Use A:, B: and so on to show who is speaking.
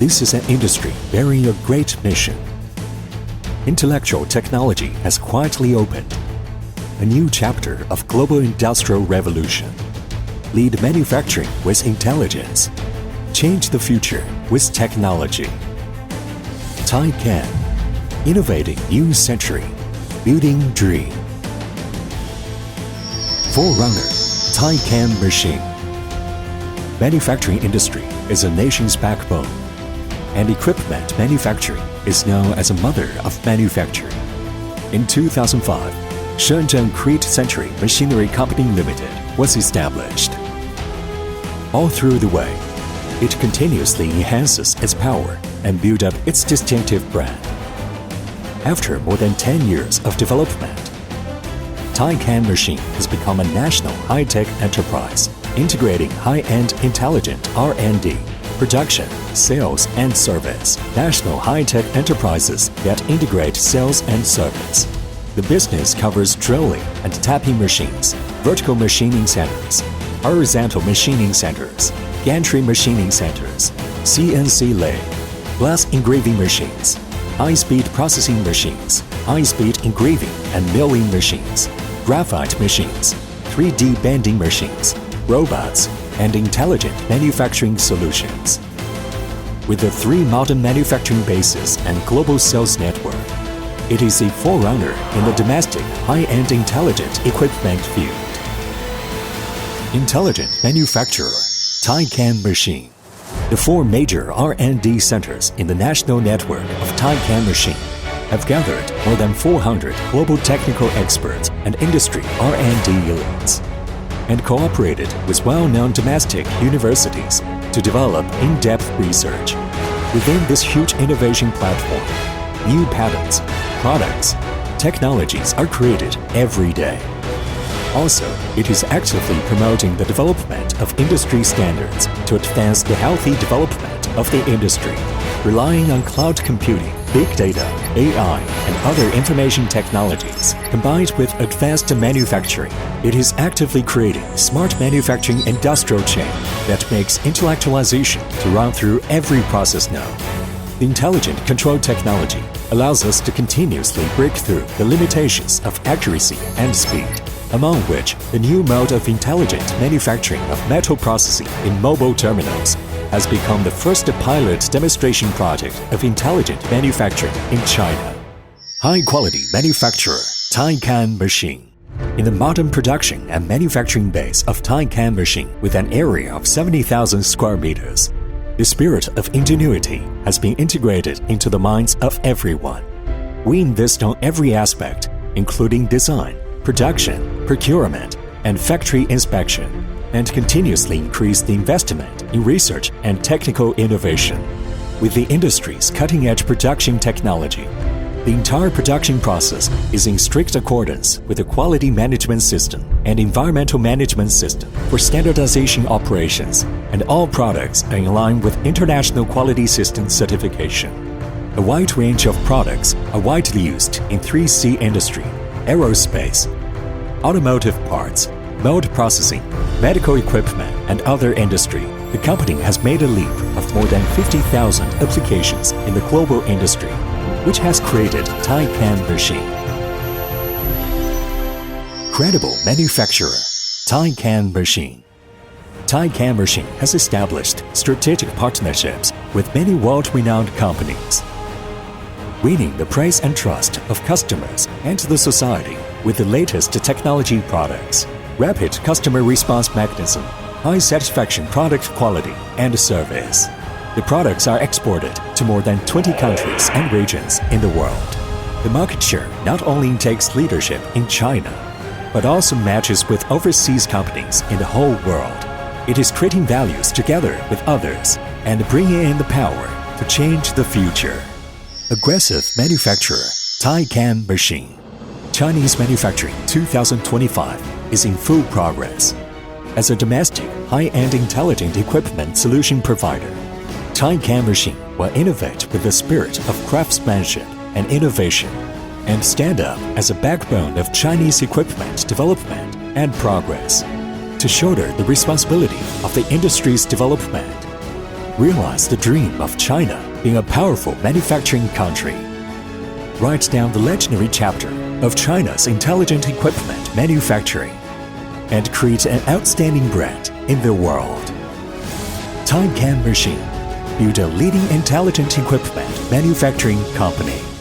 A: This is an industry bearing a great mission. Intellectual technology has quietly opened a new chapter of global industrial revolution. Lead manufacturing with intelligence. Change the future with technology. Taikan, innovating new century, building dream. Forerunner, Taikan machine. Manufacturing industry is a nation's backbone, and equipment manufacturing is known as a mother of manufacturing. In 2005, Shenzhen Crete Century Machinery Company Limited was established. All through the way, it continuously enhances its power and builds up its distinctive brand. After more than 10 years of development, Taikan Machine has become a national high-tech enterprise, integrating high-end intelligent R&D, production, sales, and service. National high-tech enterprises that integrate sales and service. The business covers drilling and tapping machines, vertical machining centers, horizontal machining centers, gantry machining centers, CNC lathe, glass engraving machines, high-speed processing machines, high-speed engraving and milling machines, graphite machines, 3D bending machines, robots, and intelligent manufacturing solutions. With the 3 modern manufacturing bases and global sales network, it is a forerunner in the domestic high-end intelligent equipment field. Intelligent manufacturer, Taikan Machine. The 4 major R&D centers in the national network of Taikan Machine have gathered more than 400 global technical experts and industry R&D elites, and cooperated with well-known domestic universities to develop in-depth research. Within this huge innovation platform, new patents, products, technologies are created every day. Also, it is actively promoting the development of industry standards to advance the healthy development of the industry, relying on cloud computing, big data, AI, and other information technologies, combined with advanced manufacturing. It is actively creating smart manufacturing industrial chain that makes intellectualization to run through every process node. The intelligent control technology allows us to continuously break through the limitations of accuracy and speed, among which the new mode of intelligent manufacturing of metal processing in mobile terminals has become the first pilot demonstration project of intelligent manufacturing in China. High-quality manufacturer, Taikan Machine. In the modern production and manufacturing base of Taikan Machine with an area of 70,000 square meters, the spirit of ingenuity has been integrated into the minds of everyone. We invest on every aspect, including design, production, procurement, and factory inspection, and continuously increase the investment in research and technical innovation. With the industry's cutting-edge production technology, the entire production process is in strict accordance with the quality management system and environmental management system for standardization operations, and all products are in line with international quality system certification. A wide range of products are widely used in 3C industry, aerospace, automotive parts, mold processing, medical equipment, and other industry. The company has made a leap of more than 50,000 applications in the global industry, which has created Taikan Machine. Credible manufacturer, Taikan Machine. Taikan Machine has established strategic partnerships with many world-renowned companies, winning the praise and trust of customers and the society with the latest technology products, rapid customer response mechanism, high satisfaction product quality and service. The products are exported to more than 20 countries and regions in the world. The market share not only takes leadership in China, but also matches with overseas companies in the whole world. It is creating values together with others and bringing in the power to change the future. Aggressive manufacturer, Taikan Machine. Chinese manufacturing 2025 is in full progress. As a domestic, high-end intelligent equipment solution provider, Taikan Machine will innovate with the spirit of craftsmanship and innovation, and stand up as a backbone of Chinese equipment development and progress, to shoulder the responsibility of the industry's development. Realize the dream of China being a powerful manufacturing country. Write down the legendary chapter of China's intelligent equipment manufacturing and create an outstanding brand in the world. Taikan Machine, build a leading intelligent equipment manufacturing company.